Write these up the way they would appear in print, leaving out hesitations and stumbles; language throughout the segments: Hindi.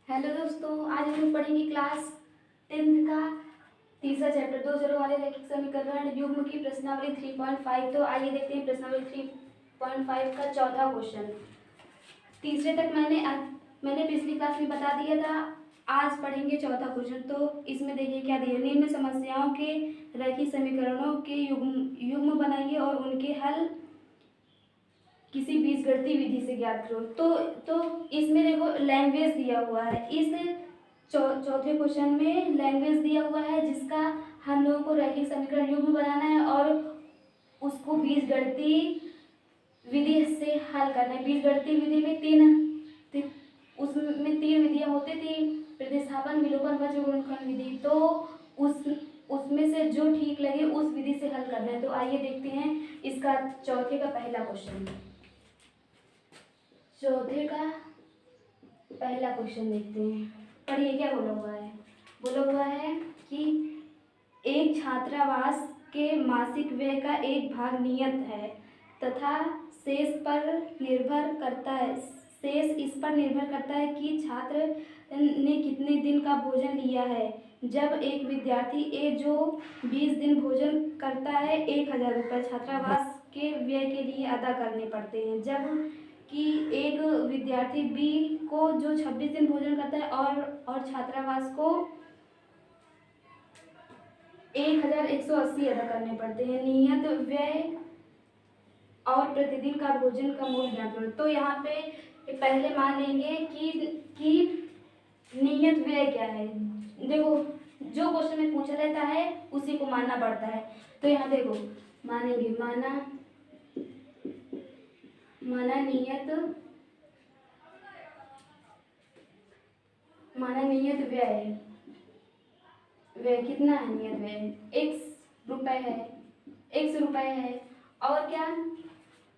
हेलो दोस्तों, आज हम लोग पढ़ेंगे क्लास 10th का तीसरा चैप्टर दो चरों वाले रैखिक समीकरण युग्म की प्रश्नावली 3.5। तो आइए देखते हैं प्रश्नावली 3.5 का चौथा क्वेश्चन। तीसरे तक मैंने पिछली क्लास में बता दिया था। आज पढ़ेंगे चौथा क्वेश्चन। तो इसमें देखिए क्या दिया, निम्न समस्याओं के रैखिक समीकरणों के युग्म बनाइए और उनके हल किसी बीजगणितीय विधि से ज्ञात करो। तो इसमें देखो लैंग्वेज दिया हुआ है। इस चौथे क्वेश्चन में लैंग्वेज दिया हुआ है जिसका हम लोगों को रैखिक समीकरण युग्म बनाना है और उसको बीजगणितीय विधि से हल करना है। बीजगणितीय विधि में उसमें तीन विधियां होती थी, प्रतिस्थापन, विलोपन, वज्र गुणनखंड विधि। तो उसमें से जो ठीक लगे उस विधि से हल करना है। तो आइए देखते हैं इसका चौथे का पहला क्वेश्चन। चौथे का पहला क्वेश्चन देखते हैं। पढ़िए क्या बोला हुआ है। बोला हुआ है कि एक छात्रावास के मासिक व्यय का एक भाग नियत है तथा शेष इस पर निर्भर करता है कि छात्र ने कितने दिन का भोजन लिया है। जब एक विद्यार्थी ए जो 20 दिन भोजन करता है 1000 रुपये छात्रावास के व्यय के लिए अदा करने पड़ते हैं, जब कि एक विद्यार्थी बी को जो 26 दिन भोजन करता है और छात्रावास को 1180 अदा करने पड़ते हैं। नियत व्यय और प्रतिदिन का भोजन का मूल्य ज्ञात करो। तो यहाँ पे पहले मान लेंगे कि नियत व्यय क्या है। देखो जो क्वेश्चन में पूछा रहता है उसी को मानना पड़ता है। तो यहाँ देखो मानेंगे, माना नियत व्यय कितना है। नियत व्यय x रुपए है और क्या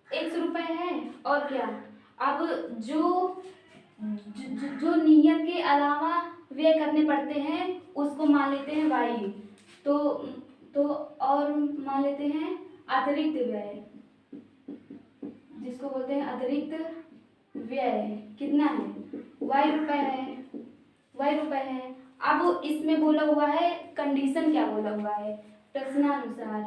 x रुपए है और क्या। अब जो नियत के अलावा व्यय करने पड़ते हैं उसको मान लेते हैं y। तो और मान लेते हैं अतिरिक्त व्यय, जिसको बोलते हैं अतिरिक्त व्यय कितना है y रुपए है। अब इसमें बोला हुआ है कंडीशन क्या बोला हुआ है, प्रश्नानुसार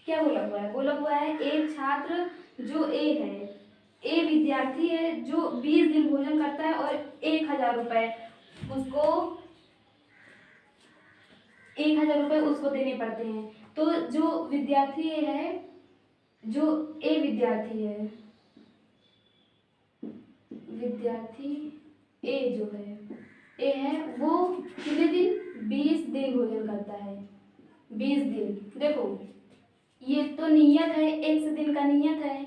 क्या बोला हुआ है। बोला हुआ है एक छात्र जो ए विद्यार्थी है जो 20 दिन भोजन करता है और 1000 रुपये उसको देने पड़ते हैं। तो जो विद्यार्थी है, जो ए विद्यार्थी ए जो है वो कितने दिन 20 दिन भोजन करता है। 20 दिन देखो ये तो नियत है, x दिन का नियत है।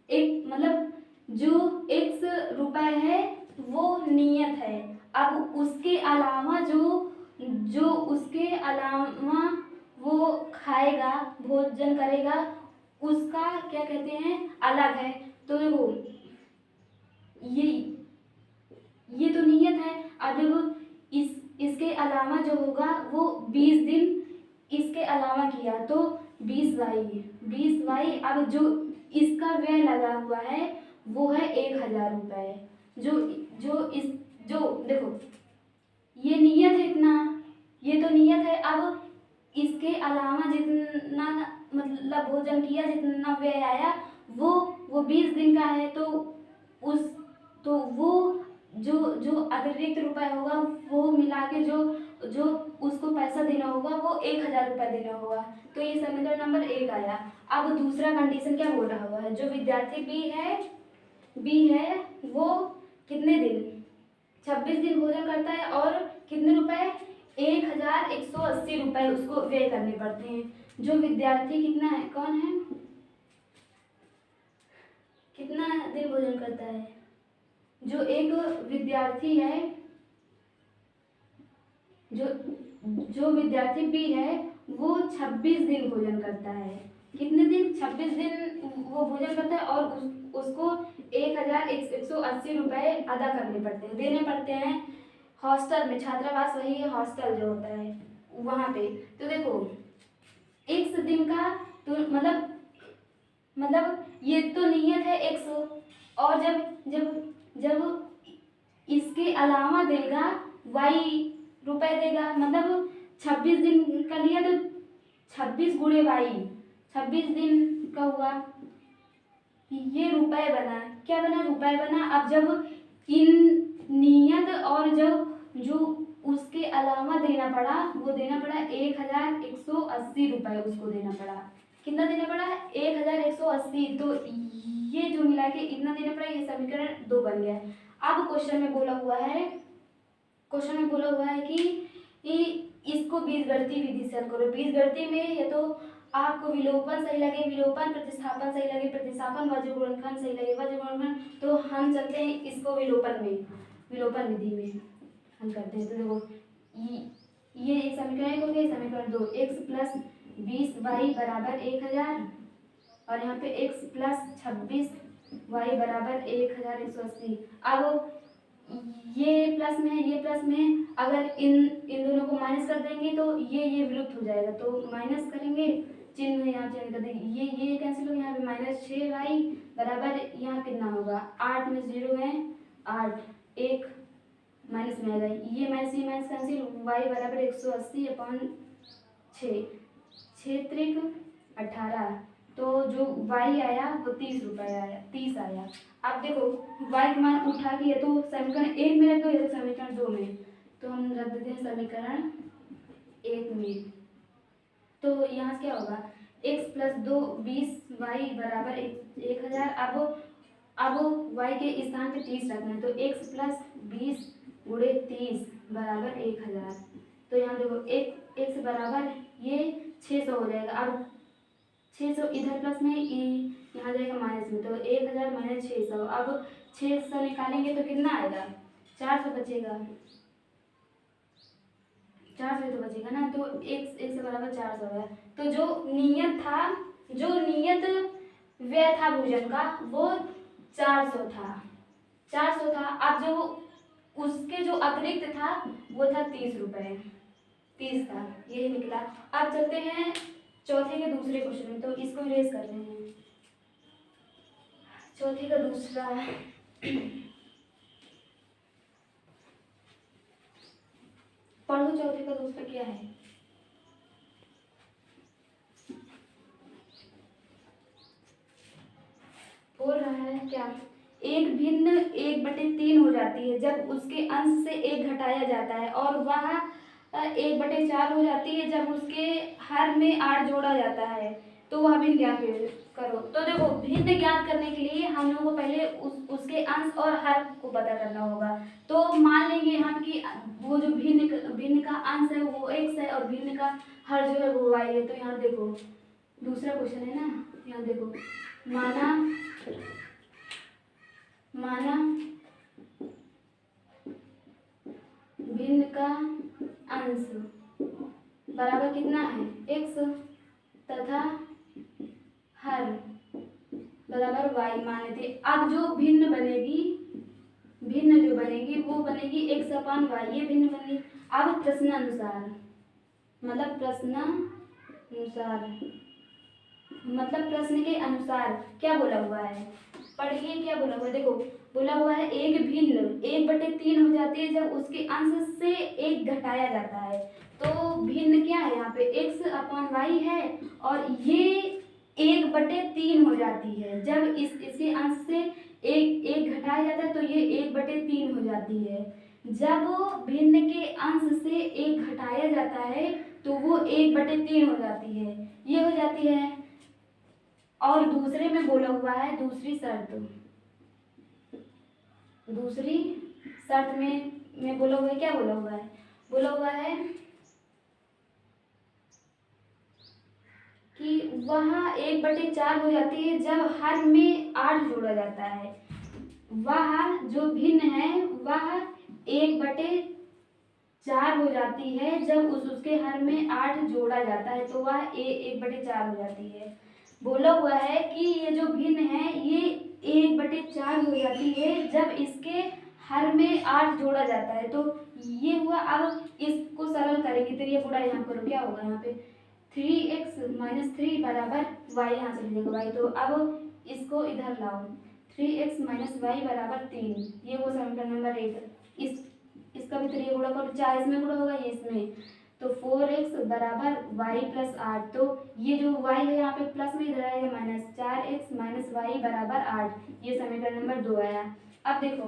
एक मतलब जो x रुपए है वो नियत है। अब उसके अलावा वो खाएगा, भोजन करेगा, उसका क्या कहते हैं अलग है। तो देखो ये तो नियत है। अब देखो इसके अलावा जो होगा वो 20 दिन इसके अलावा किया तो 20y। अब जो इसका व्यय लगा हुआ है वो है 1000 रुपये। जो देखो ये नियत है इतना, ये तो नियत है। अब इसके अलावा जितना मतलब भोजन किया, जितना व्यय आया वो 20 दिन का है। तो वो जो अतिरिक्त रुपए होगा वो मिला के जो उसको पैसा देना होगा वो 1000 रुपये देना होगा। तो ये समीकरण नंबर 1 आया। अब दूसरा कंडीशन क्या बोल रहा हुआ है, जो विद्यार्थी बी है वो कितने दिन 26 दिन भोजन करता है और कितने रुपए 1180 रुपये उसको व्यय करने पड़ते हैं। जो विद्यार्थी कौन है, कितना दिन भोजन करता है, जो एक विद्यार्थी है, जो विद्यार्थी बी है वो 26 दिन भोजन करता है। कितने दिन 26 दिन वो भोजन करता है और उसको 1180 रुपये अदा करने पड़ते हैं, देने पड़ते हैं हॉस्टल में। छात्रावास वही है, हॉस्टल जो होता है वहाँ पे। तो देखो x दिन का तो मतलब मतलब ये तो नियत है x, और जब जब जब इसके अलावा देगा y रुपए देगा, मतलब 26 दिन का लिया तो 26 गुणे y, 26 दिन का हुआ, ये रुपए बना, क्या बना, रुपए बना। अब जब इन नियत और जब जो उसके अलावा देना पड़ा, वो देना पड़ा 1180 रुपए, उसको देना पड़ा, कितना देना पड़ा, 1180। तो ये जो मिला के इतना देना पड़ा, ये समीकरण 2 बन गया। अब क्वेश्चन में बोला हुआ है कि इसको बीजगणितीय विधि से हल करो। बीजगणितीय में या तो आपको विलोपन सही लगे विलोपन, प्रतिस्थापन सही लगे प्रतिस्थापन, वज्र गुणनखंड सही लगे वज्र गुणनखंड, तो हम चलते हैं इसको विलोपन विधि में हम करते हैं। तो देखो ये एक समीकरण हो गया, समीकरण 2, x प्लस 20y बराबर 1000, और यहाँ पे x प्लस 26y बराबर 1180। अब ये प्लस में है, ये प्लस में है, अगर इन दोनों को माइनस कर देंगे तो ये विलुप्त हो जाएगा, तो माइनस करेंगे, चिन्ह यहाँ चेंज कर देंगे, ये कैंसिल हो, यहाँ पे -6y बराबर, यहाँ कितना होगा, 8 में 0 है 8, 1 माइनस में आएगा, ये माइनस कैंसिल, y बराबर 180/6, 6 त्रिक 18, तो जो y आया वो 30 रुपये आया, 30 आया। अब देखो y का मान उठा के, तो समीकरण 1 में रख दो या तो समीकरण 2 में, तो हम रख देते हैं समीकरण 1 में। तो यहाँ क्या होगा, x प्लस 2 20y बराबर 1000। अब y के स्थान पे 30 रखना है, तो x प्लस 20 गुणे 30 बराबर 1000। तो यहाँ देखो x बराबर ये 600 हो जाएगा। अब 600 इधर प्लस में, यहाँ जाएगा माइनस में, तो 1000 माइनस 600। अब 600 निकालेंगे तो कितना आएगा, 400 बचेगा, 400 तो बचेगा ना, तो x बराबर 400 है। तो जो नियत व्यय था भोजन का वो 400 था। अब जो उसके जो अतिरिक्त था वो था 30 रुपये, 30 था, यही निकला। अब चलते हैं चौथे के दूसरे क्वेश्चन में, तो इसको इरेज करते हैं। चौथे का दूसरा पढ़ो, चौथे का दूसरा क्या है, बोल रहा है क्या, एक भिन्न 1/3 हो जाती है जब उसके अंश से 1 घटाया जाता है, और वह 1/4 हो जाती है जब उसके हर में 8 जोड़ा जाता है, तो वह भिन्न ज्ञात करो। तो देखो भिन्न ज्ञात करने के लिए हम लोगों को पहले उसके अंश और हर को पता करना होगा। तो मान लेंगे हम कि वो जो भिन्न का अंश है वो x है और भिन्न का हर जो है वो y है। तो यहाँ देखो दूसरा क्वेश्चन है ना, यहाँ देखो माना भिन्न का अंश बराबर कितना है x तथा हर बराबर y मान लेते। अब जो भिन्न जो बनेगी वो बनेगी x/y, ये भिन्न बनेगी। अब प्रश्नानुसार मतलब प्रश्न के अनुसार क्या बोला हुआ है, पढ़िए क्या बोला हुआ है। देखो बोला हुआ है एक भिन्न 1/3 हो जाती है जब उसके अंश से 1 घटाया जाता है। तो भिन्न क्या है, यहाँ पे x/y है, और ये 1/3 हो जाती है जब इसके अंश से एक घटाया जाता है, तो ये 1/3 हो जाती है। जब भिन्न के अंश से 1 घटाया जाता है तो वो 1/3 हो जाती है, ये हो जाती है। और दूसरे में बोला हुआ है दूसरी शर्त में बोला हुआ है, क्या बोला हुआ है, बोला हुआ है कि वह 1/4 हो जाती है जब हर में 8 जोड़ा जाता है। वह जो भिन्न है वह 1/4 हो जाती है जब उसके हर में 8 जोड़ा जाता है, तो वह 1/4 हो जाती है। बोला हुआ है कि ये जो भिन्न है ये 1/4 हो जाती है जब इसके हर में 8 जोड़ा जाता है, तो ये हुआ। अब इसको सरल करेंगे तो ये पूरा यहाँ करो, क्या होगा यहाँ पे 3x माइनस 3 बराबर y, यहाँ से लिखेगा y। तो अब इसको इधर लाओ, 3x माइनस वाई बराबर 3, ये वो समीकरण नंबर 1। इसका भी 3 गुणा करो, 4 इसमें गुणा होगा ये इसमें, तो 4x बराबर y प्लस 8। तो ये जो y है यहाँ पे प्लस में इधर आएगा माइनस, 4x माइनस वाई बराबर 8, ये समीकरण नंबर 2 आया। अब देखो,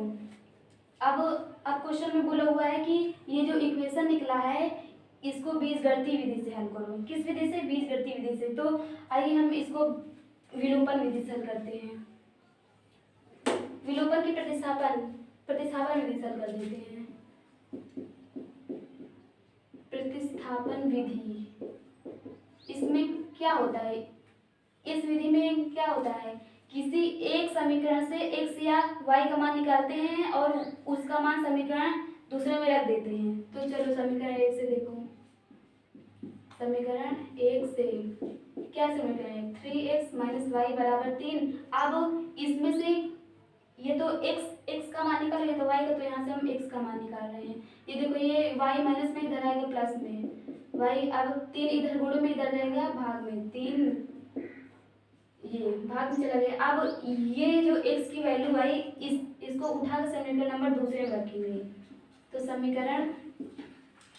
अब क्वेश्चन में बोला हुआ है कि ये जो इक्वेशन निकला है इसको बीजगणितीय विधि से हल करो। किस विधि से? बीजगणितीय विधि से। तो आइए हम इसको विलोपन विधि से हल करते हैं। विलोपन की प्रतिस्थापन विधि से हल कर देते हैं। प्रतिस्थापन विधि, इसमें क्या होता है? इस विधि में क्या होता है, किसी एक समीकरण से x या y का मान निकालते हैं और उसका मान समीकरण दूसरे में रख देते हैं। तो चलो समीकरण 1 से देखो, समीकरण 1 से क्या समीकरण है, 3x माइनस वाई बराबर 3। अब इसमें से ये तो x का मान निकाल रहे हैं, तो y का, तो यहाँ से हम x का मान निकाल रहे हैं। ये देखो, ये y माइनस में इधर आएगा प्लस में, y अब 3 इधर गुणा में इधर रहेगा भाग में, 3 ये भाग में चला गया। अब ये जो x की वैल्यू y, इसको उठाकर समीकरण नंबर दूसरे में रखेंगे। तो समीकरण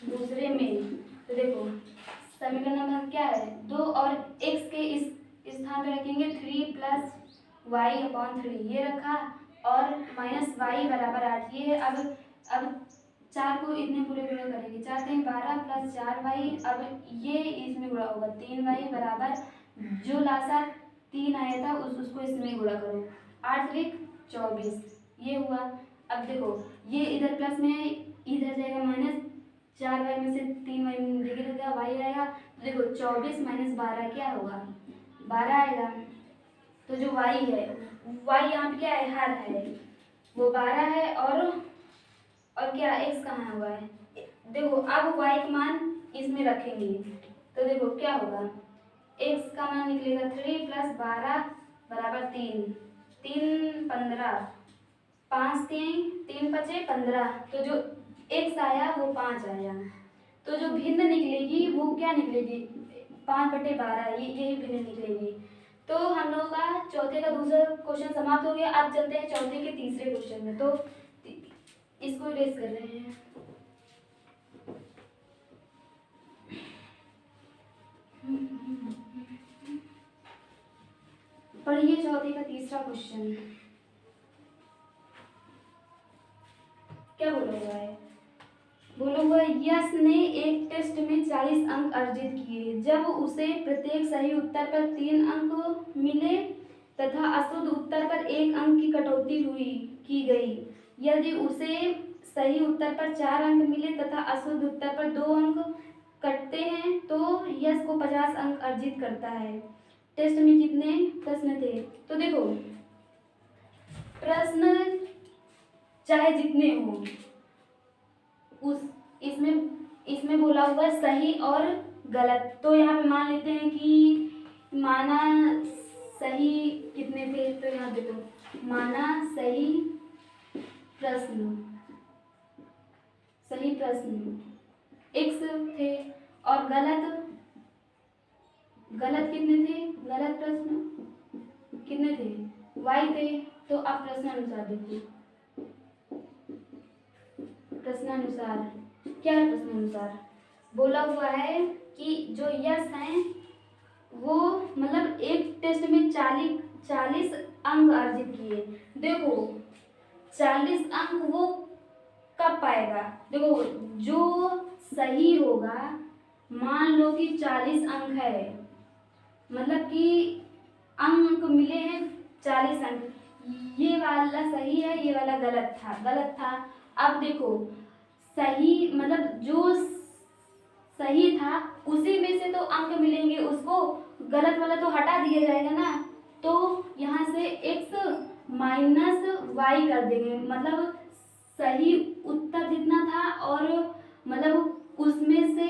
दूसरे में, तो देखो समीकरण नंबर क्या है, 2 और x के इस स्थान पे रखेंगे 3 प्लस वाई अपॉन 3, ये रखा, और माइनस वाई बराबर 8, ये है। अब 4 को इतने पूरे गुणा करेंगे, 4 कहीं 12 प्लस 4 वाई, अब ये इसमें गुणा होगा 3 वाई बराबर, जो लासा 3 आया था उसको इसमें गुणा करो, 8 त्रिक 24, ये हुआ। अब देखो ये इधर प्लस में है, इधर जाएगा माइनस, 4 वाई में से 3 वाई निकल गया, वाई आएगा। तो देखो 24 माइनस 12 क्या होगा, 12 आएगा। तो जो y है, y यहाँ पे क्या है, हर है, वो 12 है, और क्या x कहाँ हुआ है। देखो अब y का मान इसमें रखेंगे, तो देखो क्या होगा, x का मान निकलेगा 3 प्लस 12 बराबर 3, 3 15, 5 3 5 15, तो जो x आया वो 5 आया। तो जो भिन्न निकलेगी वो क्या निकलेगी, 5/12, यही भिन्न निकलेगी। तो हम लोग का चौथे का दूसरा क्वेश्चन समाप्त हो गया। अब चलते हैं चौथे के तीसरे क्वेश्चन में। तो इसको इरेज कर रहे हैं। पढ़िए चौथे का तीसरा क्वेश्चन क्या बोला हुआ है। बोला हुआ यश ने एक टेस्ट में 40 अंक अर्जित किए। जब उसे प्रत्येक सही उत्तर पर 3 अंक मिले तथा अशुद्ध उत्तर पर 1 अंक की कटौती की गई। यदि उसे सही उत्तर पर 4 अंक मिले तथा अशुद्ध उत्तर पर 2 अंक कटते हैं तो यश को 50 अंक अर्जित करता है। टेस्ट में कितने प्रश्न थे? तो देखो प्रश्न चाहे जितने हो, उस इसमें बोला हुआ है सही और गलत। तो यहाँ पे मान लेते हैं कि माना सही कितने थे, तो यहाँ देखो माना सही प्रश्न x थे, और गलत कितने थे, गलत प्रश्न कितने थे, y थे। तो अब प्रश्नानुसार देखिए, प्रश्नानुसार क्या है, प्रश्नानुसार बोला हुआ है कि जो यश हैं वो मतलब एक टेस्ट में 40 अंक अर्जित किए। देखो 40 अंक वो कब पाएगा, देखो जो सही होगा, मान लो कि 40 अंक है, मतलब कि अंक मिले हैं 40 अंक, ये वाला सही है, ये वाला गलत था। अब देखो सही मतलब जो सही था उसी में से तो अंक मिलेंगे, उसको गलत वाला तो हटा दिया जाएगा ना। तो यहाँ से x माइनस वाई कर देंगे, मतलब सही उत्तर जितना था और मतलब उसमें से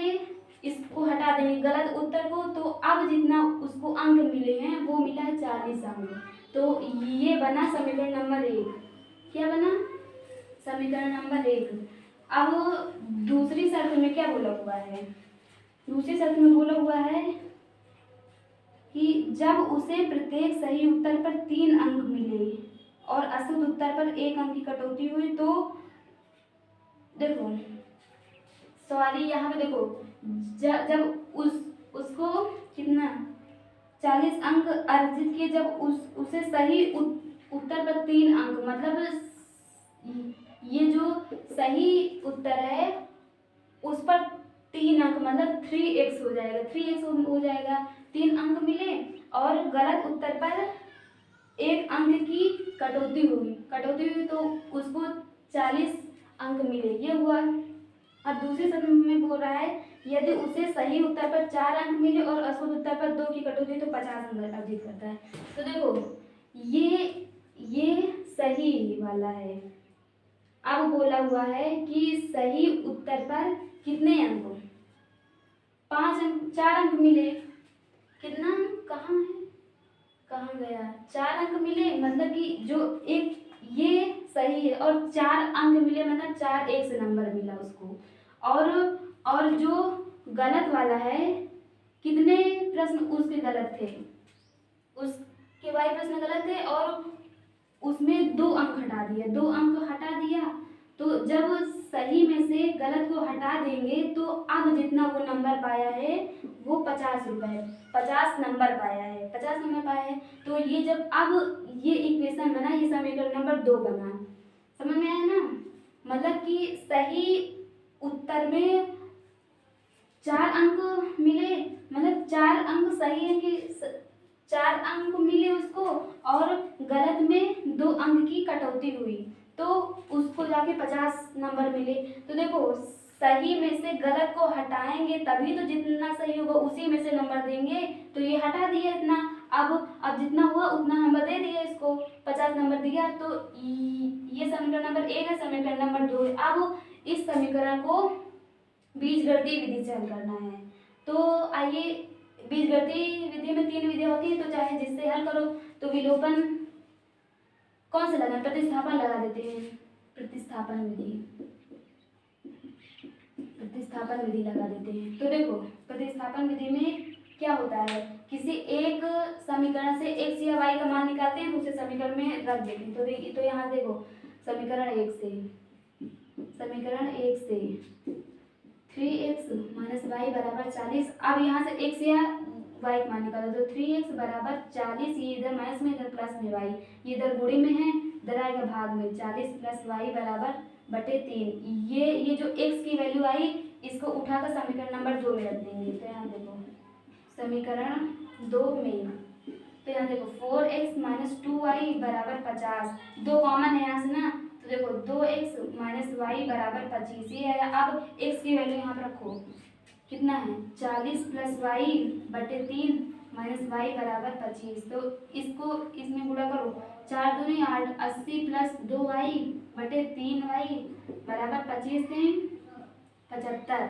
इसको हटा देंगे गलत उत्तर को। तो अब जितना उसको अंक मिले हैं वो मिला है 40 अंक। तो ये बना समीकरण नंबर 1। क्या बना? समीकरण नंबर 1। अब दूसरी शर्त में क्या बोला हुआ है, दूसरी शर्त में बोला हुआ है जब उसे प्रत्येक सही उत्तर पर 3 अंक मिले और अशुद्ध उत्तर पर 1 अंक की कटौती हुई तो देखो सॉरी यहाँ पे देखो जब उसको कितना 40 अंक अर्जित किए, जब उसे सही उत्तर पर 3 अंक, मतलब ये जो सही उत्तर है उस पर 3 अंक मतलब 3x हो जाएगा, 3x हो जाएगा, 3 अंक मिले और गलत उत्तर पर 1 अंक की कटौती हुई तो उसको 40 अंक मिले, ये हुआ। अब दूसरे शब्द में बोल रहा है यदि उसे सही उत्तर पर 4 अंक मिले और अशुद्ध उत्तर पर 2 की कटौती तो 50 अंक अर्जित करता है। तो देखो ये सही वाला है। अब बोला हुआ है कि सही उत्तर पर कितने अंक, 5 अंक, 4 अंक मिले, कितना कहाँ है, कहाँ गया, 4 अंक मिले, मतलब कि जो एक ये सही है और 4 अंक मिले मतलब 4 से नंबर मिला उसको। और जो गलत वाला है कितने प्रश्न उसके गलत थे, उसके वाई प्रश्न गलत थे और उसमें 2 अंक हटा दिया, 2 अंक हटा दिया तो जब सही में से गलत को हटा देंगे तो अब जितना वो नंबर पाया है वो 50 रुपये, 50 नंबर पाया है, 50 नंबर पाया है। तो ये जब अब ये इक्वेशन बना, ये समीकरण नंबर 2 बना, समझ में आया ना, मतलब कि सही उत्तर में 4 अंक मिले, मतलब 4 अंक सही है कि 4 अंक मिले उसको और गलत में 2 अंक की कटौती हुई तो उसको जाके 50 नंबर मिले। तो देखो सही में से गलत को हटाएंगे तभी तो जितना सही होगा उसी में से नंबर देंगे, तो ये हटा दिया इतना, अब जितना हुआ उतना नंबर दे दिया, इसको 50 नंबर दिया। तो ये समीकरण नंबर 1 है, समीकरण नंबर 2 है। अब इस समीकरण को बीजगणितीय विधि से हल करना है। तो आइए, बीजगणितीय विधि में 3 विधियां होती है, तो चाहे जिससे हल करो। तो विलोपन कौन सा लगाना, प्रतिस्थापन लगा देते हैं, प्रतिस्थापन विधि लगा देते हैं। तो देखो प्रतिस्थापन विधि में क्या होता है, किसी एक समीकरण से x या y का मान निकालते हैं, दूसरे समीकरण में रख देते हैं। तो यहाँ देखो समीकरण 1 से 3x माइनस वाई बराबर 40। अब यहाँ से x या y का मान निकालो तो 3x बराबर 40, ये इधर माइनस में इधर प्लस में y, ये इधर गुणे में है इधर आएगा भाग में, 40 प्लस y बराबर बटे 3। ये जो x की वैल्यू आई इसको उठाकर समीकरण नंबर 2 में रख देंगे। तो यहाँ देखो समीकरण 2 में, तो यहाँ देखो 4x माइनस 2y बराबर 50, 2 कॉमन है यहाँ से ना, तो देखो 2x माइनस वाई बराबर 25 ये है। अब x की वैल्यू यहाँ पर रखो, कितना है 40 प्लस वाई बटे 3 माइनस वाई बराबर 25, तो इसको इसमें गुणा करो, 4 दूनी 8, 80 प्लस 2y बटे 3y बराबर 25 से 75।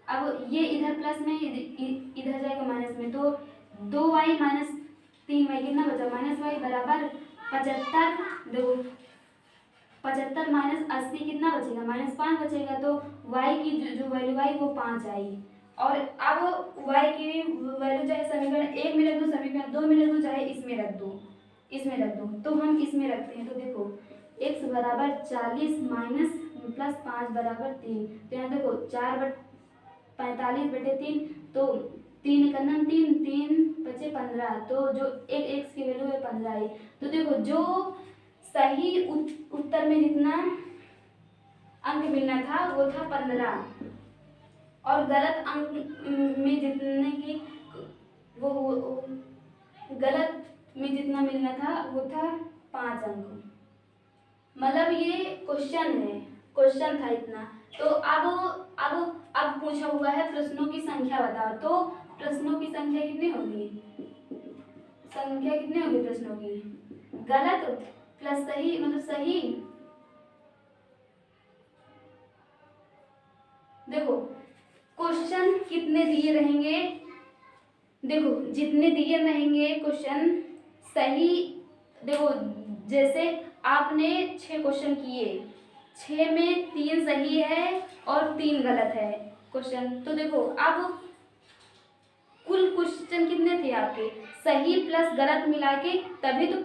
अब ये इधर प्लस में इधर जाएगा माइनस में, तो 2y माइनस 3y कितना बचा, माइनस वाई बराबर 75। देखो 75 माइनस 80 कितना बचेगा, माइनस 5 बचेगा। तो y की जो वैल्यू आई वो 5 आई। और अब y की वैल्यू चाहे समीकरण 1 में रख दो, समीकरण 2 में रख दो, चाहे इसमें रख दो, तो हम इसमें रखते हैं। तो देखो x बराबर 40 माइनस प्लस 5 बराबर 3, तो यहाँ देखो 4/45 बटे 3, तो 3 एकम 3, 3 बचे 15, तो जो एक x की वैल्यू है 15 आई। तो देखो जो सही उत्तर में जितना अंक मिलना था वो था 15 और गलत अंक में जितने की वो गलत में जितना मिलना था वो था 5 अंक। मतलब ये क्वेश्चन था इतना। तो अब पूछा हुआ है प्रश्नों की संख्या बताओ, तो प्रश्नों की संख्या कितनी होगी, प्रश्नों की, गलत प्लस सही मतलब सही। देखो क्वेश्चन कितने दिए रहेंगे, देखो जितने दिए रहेंगे क्वेश्चन सही, देखो जैसे आपने 6 क्वेश्चन किए, 6 में 3 सही है और 3 गलत है क्वेश्चन। तो देखो अब कुल क्वेश्चन कितने थे आपके, सही प्लस गलत मिला के, तभी तो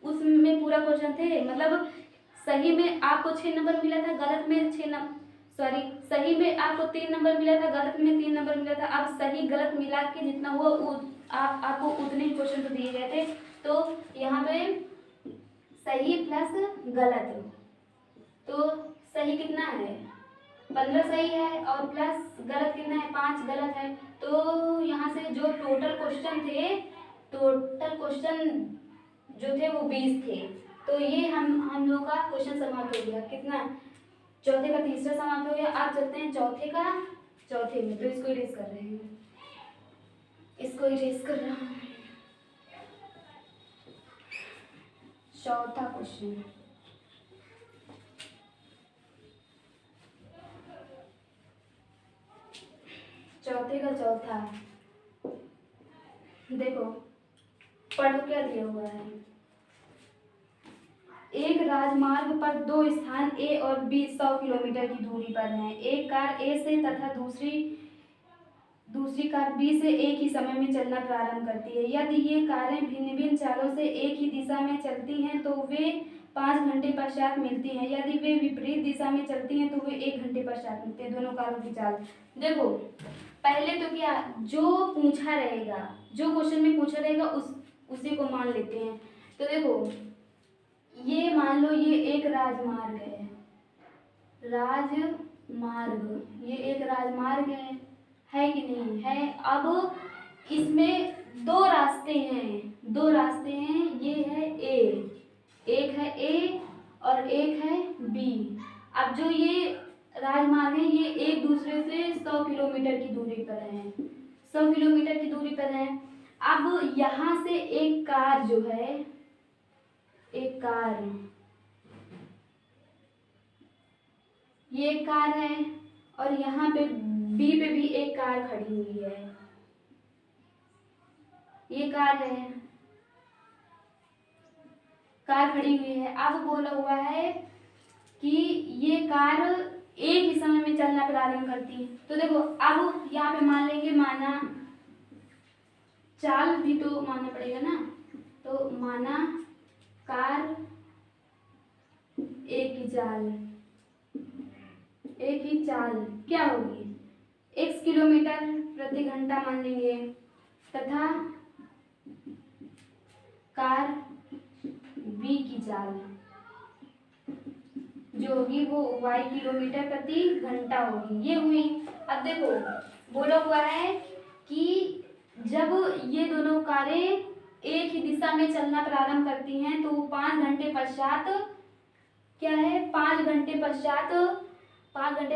उसमें पूरा क्वेश्चन थे। मतलब सही में आपको 6 नंबर मिला था, गलत में 6 नंबर, सॉरी सही में आपको 3 नंबर मिला था, गलत में 3 नंबर मिला था। अब सही गलत मिला के जितना हुआ आपको उतने क्वेश्चन तो दिए गए थे। तो यहाँ पे सही प्लस गलत, तो सही कितना है 15 सही है, और प्लस गलत कितना है 5 गलत है। तो यहाँ से जो टोटल क्वेश्चन जो थे वो 20 थे। तो ये हम लोग का क्वेश्चन समाप्त हो गया। कितना, चौथे का तीसरा समाप्त हो गया। आप चलते हैं चौथे में। तो इसको इरेज कर रहे हैं, इसको इरेज कर रहा हूँ। चौथा क्वेश्चन, चौथे का चौथा, देखो पढ़ो क्या दिया हुआ है। एक राजमार्ग पर 2 स्थान ए और बी 100 किलोमीटर की दूरी पर हैं। एक कार ए से तथा दूसरी कार बी से एक ही समय में चलना प्रारंभ करती है। यदि ये कारें भिन्न भिन्न चालों से एक ही दिशा में चलती हैं तो वे 5 घंटे पश्चात मिलती हैं। यदि वे विपरीत दिशा में चलती हैं तो वे 1 घंटे पश्चात मिलती हैं। दोनों कारों की चाल देखो। पहले तो क्या, जो पूछा रहेगा, जो क्वेश्चन में पूछा रहेगा उसी को मान लेते हैं। तो देखो ये मान लो ये एक राजमार्ग है, ये एक राजमार्ग है कि नहीं है। अब इसमें दो रास्ते हैं, ये है ए, एक है ए और एक है बी। अब जो ये राजमार्ग है ये एक दूसरे से 100 किलोमीटर की दूरी पर है, 100 किलोमीटर की दूरी पर है। अब यहाँ से एक कार जो है, एक कार, ये एक कार है और यहाँ पे बी पे भी एक कार खड़ी हुई है, ये कार है, कार खड़ी हुई है। अब बोला हुआ है कि ये कार एक ही समय में चलना प्रारंभ करती है। तो देखो अब यहाँ पे मान लेंगे, माना चाल भी तो मानना पड़ेगा ना। तो माना कार एक ही चाल क्या होगी, x किलोमीटर प्रति घंटा मान लेंगे, तथा कार b की चाल जो होगी वो y किलोमीटर प्रति घंटा होगी। ये हुई। अब देखो बोला हुआ है कि जब ये दोनों कारें एक ही दिशा में चलना प्रारंभ करती हैं तो 5 घंटे पश्चात क्या है, 5 घंटे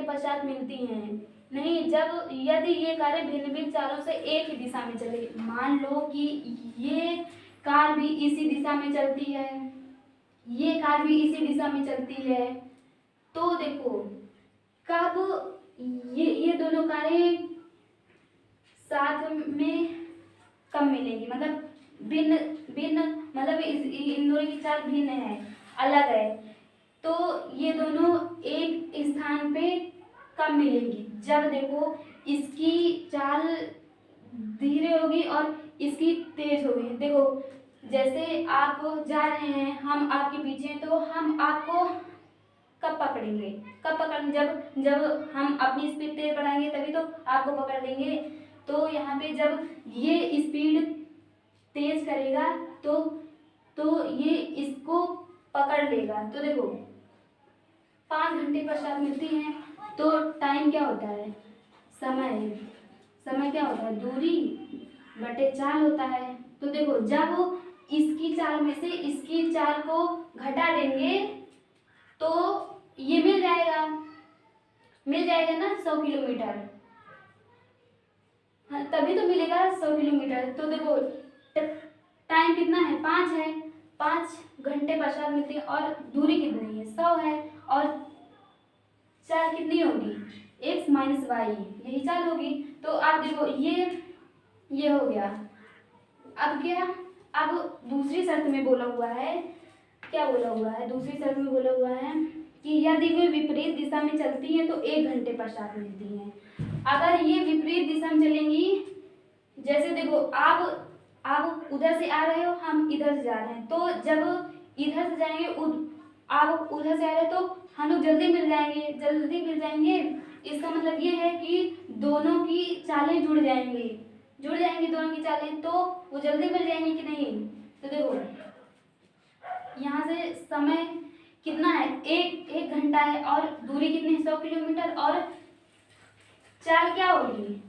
पश्चात मिलती हैं। नहीं, जब यदि ये कारें भिन्न भिन्न चालों से एक ही दिशा में चले, मान लो कि ये कार भी इसी दिशा में चलती है, ये कार भी इसी दिशा में चलती है, तो देखो कब ये दोनों कारें साथ में कब मिलेंगी, मतलब भिन्न मतलब इन दोनों की चाल भिन्न है, अलग है। तो ये दोनों एक स्थान पे कब मिलेंगी, जब देखो इसकी चाल धीरे होगी और इसकी तेज होगी। देखो जैसे आप जा रहे हैं, हम आपके पीछे हैं, तो हम आपको कब पकड़ेंगे, जब हम अपनी स्पीड तेज बढ़ाएंगे तभी तो आपको पकड़ लेंगे। तो यहाँ पे जब ये स्पीड तेज करेगा तो ये इसको पकड़ लेगा। तो देखो 5 घंटे पश्चात मिलती हैं। तो टाइम क्या होता है, समय क्या होता है, दूरी बटे चाल होता है। तो देखो जब इसकी चाल में से इसकी चाल को घटा देंगे तो ये मिल जाएगा ना 100 किलोमीटर, हाँ, तभी तो मिलेगा 100 किलोमीटर। तो देखो टाइम कितना है, 5 है, 5 घंटे पश्चात मिलती है। और दूरी कितनी है, 100 है, और चाल कितनी होगी, x माइनस वाई, यही चाल होगी। तो आप देखो ये हो गया। अब क्या, अब दूसरी शर्त में बोला हुआ है, क्या बोला हुआ है, दूसरी शर्त में बोला हुआ है कि यदि वे विपरीत दिशा में चलती हैं तो 1 घंटे पश्चात मिलती हैं। अगर ये विपरीत दिशा में चलेंगी, जैसे देखो आप उधर से आ रहे हो, हम इधर से जा रहे हैं, तो जब इधर से जाएंगे आप उधर से आ रहे हो तो हम लोग जल्दी मिल जाएंगे। इसका मतलब ये है कि दोनों की चालें जुड़ जाएंगी दोनों की चालें, तो वो जल्दी मिल जाएंगी कि नहीं। तो देखो यहाँ से समय कितना है, एक घंटा है, और दूरी कितनी है, 100 किलोमीटर, और चाल क्या होगी,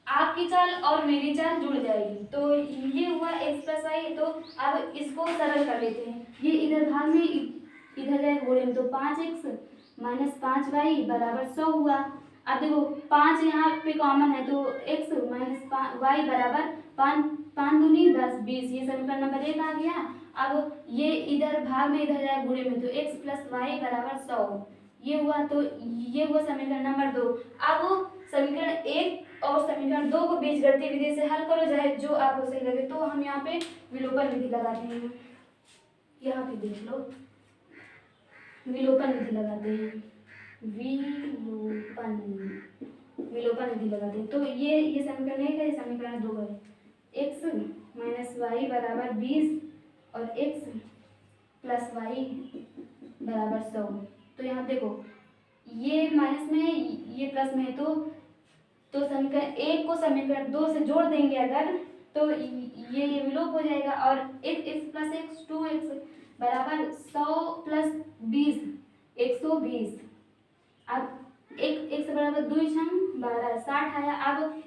आपकी चाल और मेरी चाल जुड़ जाएगी। तो ये हुआ x प्लस वाई। तो अब इसको सरल कर लेते हैं। ये इधर भाग में इधर जाएगा घोड़े में, तो 5x माइनस 5y बराबर 100 हुआ। अब देखो 5 यहाँ पे कॉमन है, तो x माइनस y बराबर 5 दूनी 10 20। ये समीकरण नंबर 1 आ गया। अब ये इधर भाग में इधर जाएगा घोड़े में, तो x प्लस वाई बराबर 100 ये हुआ। तो ये हुआ समीकरण नंबर 2। अब समीकरण 1 और समीकरण 2 को बीजगणितीय विधि से हल करो, चाहे जो आपको सही लगे। तो हम यहाँ पे विलोपन विधि लगाते हैं। यहाँ पे देख लो, विलोपन विधि लगाते हैं, विलोपन विधि लगाते हैं। तो ये समीकरण 1 है, ये समीकरण 2 है। x माइनस वाई बराबर 20 और x प्लस वाई बराबर 100। तो यहाँ देखो ये माइनस में है, ये प्लस में है, तो समीकरण 1 को समीकरण 2 से जोड़ देंगे अगर, तो ये विलोप हो जाएगा। और x प्लस x 2x बराबर 100 प्लस 20 120। अब x बराबर 2 12 60 आया। अब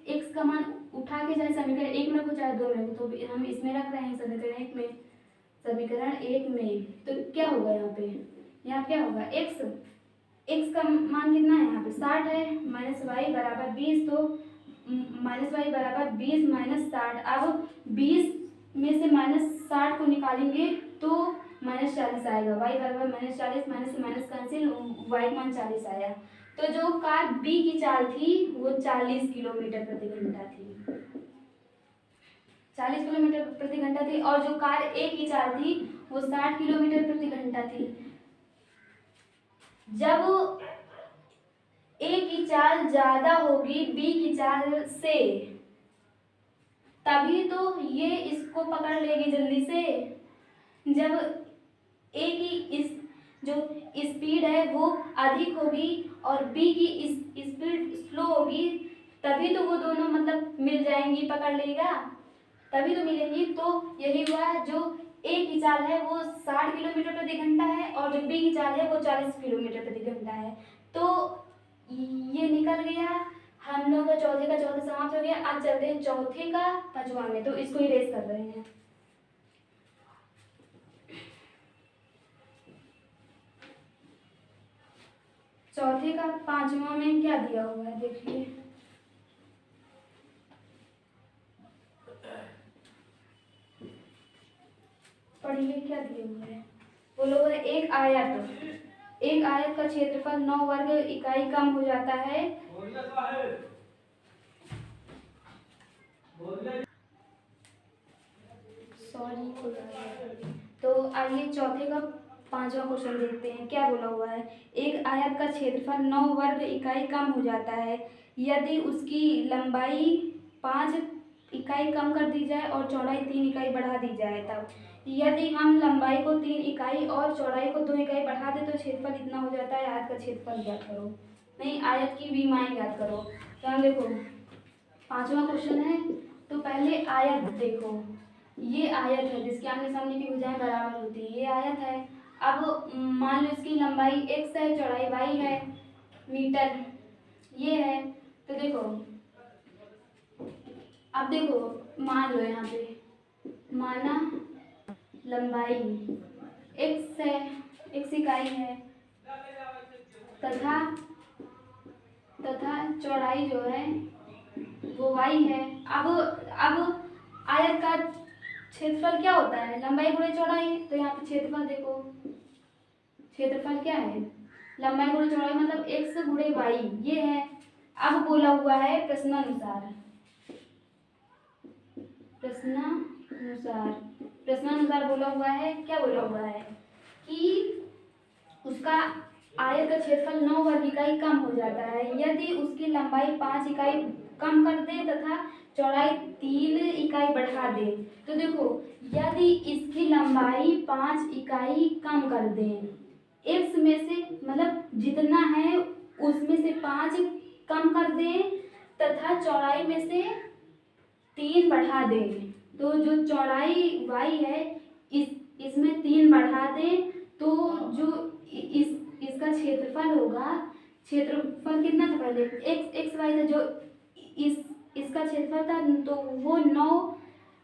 x का मान उठा के चाहे समीकरण 1 में को चाहे 2 में को, तो हम इसमें रख रहे हैं समीकरण 1 में। तो क्या होगा यहाँ क्या होगा, x का मान कितना है यहाँ पे 60 है, माइनस वाई बराबर 20। तो माइनस वाई बराबर 20 माइनस 60। अब 20 में से माइनस 60 को निकालेंगे तो माइनस 40 आएगा। वाई बराबर माइनस 40, माइनस से माइनस कैंसिल, वाई का मान 40 आया। तो जो कार बी की चाल थी वो 40 किलोमीटर प्रति घंटा थी, 40 किलोमीटर प्रति घंटा थी। और जो कार ए की चाल थी वो 60 किलोमीटर प्रति घंटा थी। जब ए की चाल ज्यादा होगी बी की चाल से, तभी तो ये इसको पकड़ लेगी जल्दी से। जब ए की इस जो स्पीड है वो अधिक होगी और बी की स्पीड स्लो होगी, तभी तो वो दोनों मतलब मिल जाएंगी, पकड़ लेगा तभी तो मिलेंगी। तो यही हुआ, जो ए की चाल है वो 60 किलोमीटर प्रति घंटा है और जो बी की चाल है वो 40 किलोमीटर प्रति घंटा है। तो ये निकल गया, हम लोग का चौथे का चौथा समाप्त हो गया। अब चलते हैं चौथे का पांचवा में, तो इसको इरेज कर रहे हैं। चौथे का पांचवा में क्या दिया हुआ है देखिए, पढ़िए क्या दिए हुए हैं। बोलो, एक आयत का क्षेत्रफल 9 वर्ग इकाई कम हो जाता है। तो आइए चौथे का पांचवा क्वेश्चन देखते हैं, क्या बोला हुआ है। एक आयत का क्षेत्रफल 9 वर्ग इकाई कम हो जाता है यदि उसकी लंबाई 5 इकाई कम कर दी जाए और चौड़ाई 3 इकाई बढ़ा दी जाए। तब यदि हम लंबाई को 3 इकाई और चौड़ाई को 2 इकाई बढ़ा दे तो क्षेत्रफल इतना हो जाता है। आयत का क्षेत्रफल ज्ञात करो, नहीं आयत की विमाएं ज्ञात करो। तो हम देखो पांचवा क्वेश्चन है, तो पहले आयत देखो, ये आयत है जिसके आमने सामने की भुजाएं बराबर होती है, ये आयत है। अब मान लो इसकी लंबाई x है, चौड़ाई y है मीटर, ये है। तो देखो अब देखो मान लो यहाँ पे माना लंबाई x है, x इकाई है, तथा चौड़ाई जो है वो y है। अब आयत का क्षेत्रफल क्या होता है, लंबाई गुणे चौड़ाई। तो यहाँ पे क्षेत्रफल देखो, क्षेत्रफल क्या है, लंबाई गुणे चौड़ाई मतलब x गुणे y, ये है। अब बोला हुआ है प्रश्नानुसार बोला हुआ है, क्या बोला हुआ है कि उसका आयत का क्षेत्रफल 9 वर्ग इकाई कम हो जाता है यदि उसकी लंबाई 5 इकाई कम कर दे तथा चौड़ाई 3 इकाई बढ़ा दे, तो देखो यदि इसकी लंबाई 5 इकाई कम कर दें, x में से मतलब जितना है उसमें से 5 कम कर दें तथा चौड़ाई में से 3 बढ़ा दें, तो जो चौड़ाई y है इसमें 3 बढ़ा दें तो जो इसका क्षेत्रफल होगा, क्षेत्रफल कितना था पहले एक्स वाई था, जो इसका क्षेत्रफल था तो वो 9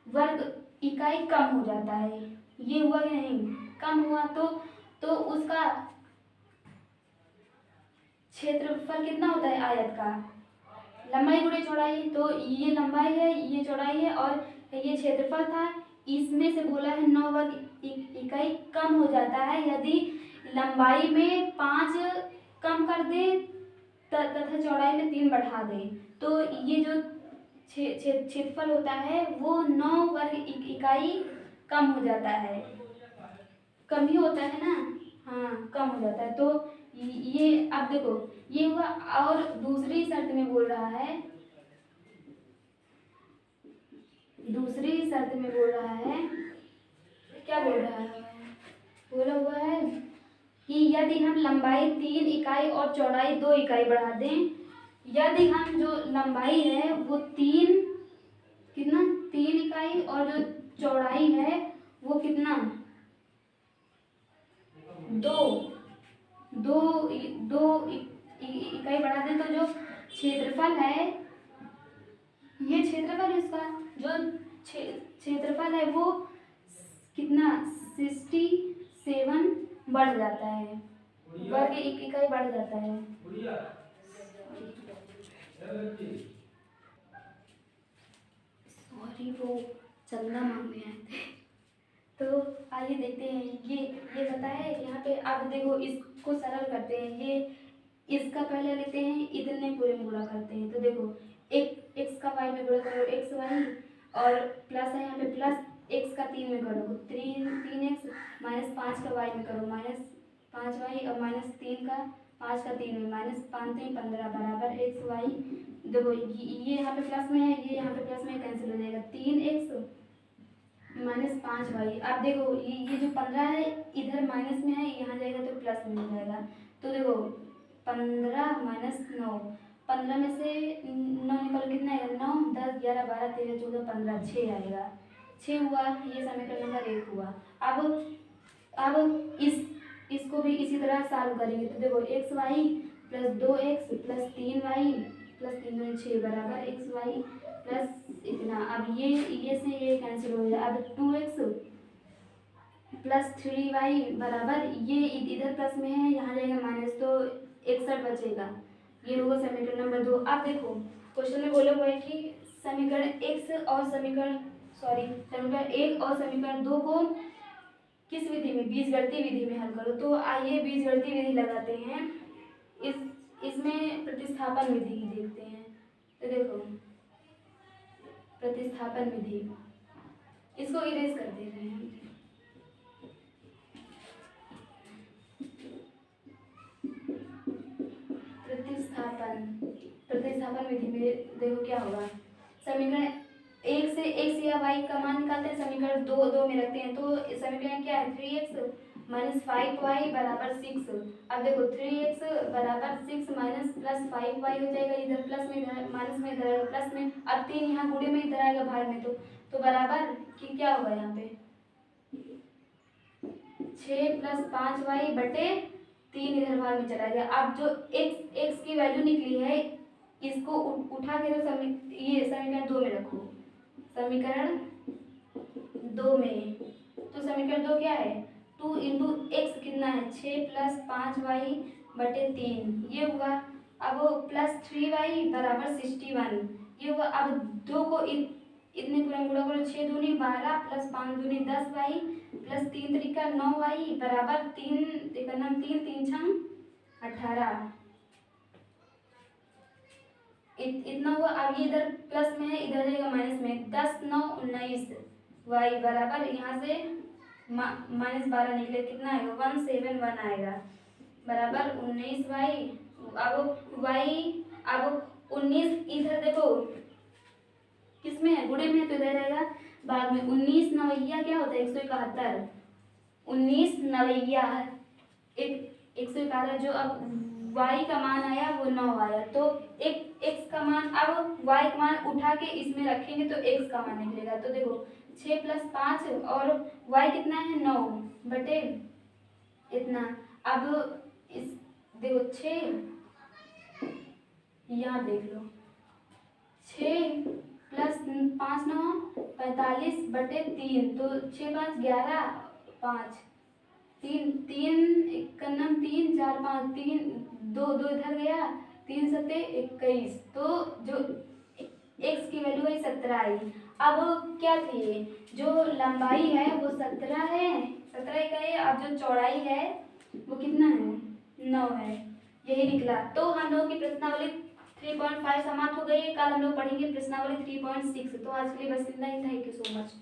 वर्ग इकाई कम हो जाता है। ये हुआ या नहीं, कम हुआ तो उसका क्षेत्रफल कितना होता है आयत का, लंबाई गुणे चौड़ाई, तो ये लंबाई है ये चौड़ाई है और ये क्षेत्रफल था, इसमें से बोला है 9 वर्ग इकाई कम हो जाता है यदि लंबाई में 5 कम कर दे तथा चौड़ाई में 3 बढ़ा दे, तो ये जो क्षेत्रफल होता है वो 9 वर्ग इकाई कम हो जाता है, कम ही होता है ना, हाँ कम हो जाता है। तो ये अब देखो ये हुआ, और दूसरी शर्त में बोल रहा है, दूसरी शर्त में बोल रहा है, क्या बोल रहा है, बोला हुआ है कि यदि हम लंबाई 3 इकाई और चौड़ाई 2 इकाई बढ़ा दें, यदि हम जो लंबाई है वो 3 कितना 3 इकाई और जो चौड़ाई है वो कितना 2 2 इकाई बढ़ा दें, तो जो क्षेत्रफल है, ये क्षेत्रफल इसका जो क्षेत्रफल है वो कितना 67 बढ़ जाता है, वर्ग इकाई बढ़ जाता है। सॉरी वो चंदा मांगने आए थे। तो आइए देखते हैं, ये पता है यहाँ पे, अब देखो इसको सरल करते हैं, ये इसका पहले लेते हैं इतने पूरे में गुणा करते हैं, तो देखो एक एक्स का वाई में गुणा करो एक्स वाई, और प्लस है यहाँ पे प्लस एक्स का 3 में करो 3 एक्स, माइनस 5 का वाई में करो माइनस 5 वाई, और माइनस 3 का 5 का 3 में, माइनस 5 3 15 बराबर एक्स वाई। देखो ये यहाँ पे प्लस में है, ये यहाँ पे प्लस में कैंसिल हो जाएगा, 3 एक्स माइनस 5 वाई। अब देखो ये जो 15 है इधर माइनस में है, यहाँ जाएगा तो प्लस में हो जाएगा, तो देखो 15 माइनस 9, 15 में से 9 निकालो कितना आएगा, 9 10 11 12 13 14 15 6 आएगा, 6 हुआ, ये समीकरण नंबर 1 हुआ। अब इसको भी इसी तरह सॉल्व करेंगे, तो देखो x y plus 2x plus 3y plus 3 दूनी 6 बराबर एक्स वाई प्लस इतना, अब ये से ये कैंसिल हो जाएगा, अब 2x प्लस 3y बराबर, ये इधर प्लस में है यहाँ जाएगा माइनस, तो 61 बचेगा, ये होगा समीकरण नंबर 2। अब देखो क्वेश्चन में बोला हुआ है कि समीकरण x और समीकरण समीकरण 1 और समीकरण 2 को किस विधि में, बीजगणितीय विधि में हल करो, तो आइए बीजगणितीय विधि लगाते हैं, इसमें प्रतिस्थापन विधि देखते हैं, तो देखो प्रतिस्थापन विधि, इसको इरेज कर दे रहे हैं, प्रतिस्थापन विधि में देखो क्या होगा, समीकरण 1 से x या y का मान निकालते हैं, समीकरण 2 में रखते हैं, तो समीकरण क्या है 3x माइनस 5y बराबर 6। अब देखो 3x बराबर 6 माइनस प्लस 5y हो जाएगा, इधर प्लस में इधर माइनस में इधर प्लस में, अब 3 यहाँ गुणे में इधर आएगा भाग में, तो बराबर कि क्या होगा यहाँ पे 6 प्लस 5y बटे 3 इधर भाग में चला गया। अब जो x की वैल्यू निकली है इसको उठा के तो ये समीकरण 2 में रखो, समीकरण 2 में, तो समीकरण 2 क्या है 2 इंटू एक्स कितना है 6 प्लस 5y बटे 3 ये हुआ, अब प्लस 3y बराबर 61 ये हुआ। अब 2 को इतने पूरा गुणा करो, 6 दूनी 12 प्लस 5 दूनी 10y प्लस 3 त्रिका 9y बराबर 3 3 छंग 18 इतना हुआ। अब ये इधर प्लस में है इधर जाएगा माइनस में, 10 9 19 y बराबर यहाँ से माइनस 12 निकले कितना आएगा 171 आएगा बराबर 19y। अब y अब 19 इधर देखो किसमें है, गुणे में है तो इधर रहेगा भाग में। 19 नवैया क्या होता है, 171। 19 नवैया 171, जो अब y का मान आया वो 9 आया, तो एक x का मान, अब y का मान उठा के इसमें रखेंगे तो x का मान निकलेगा। तो देखो 6 + 5 और y कितना है 9 बटे इतना। अब इस देखो 6, यहाँ देख लो 6 + 5 9 45 बटे 3, तो 6 5 11 5 3 3 कन्नम 3 4 5 3 2 2 इधर गया, 3 सत्ते 21, तो जो x की वैल्यू है 17 आई। अब क्या थी, जो लंबाई है वो 17 है, 17 का है, अब जो चौड़ाई है वो कितना है 9 है, यही निकला। तो हम लोग की प्रश्नावली 3.5 समाप्त हो गई है। कल हम लोग पढ़ेंगे प्रश्नावली 3.6। तो आज के लिए बस इतना ही। Thank you so much.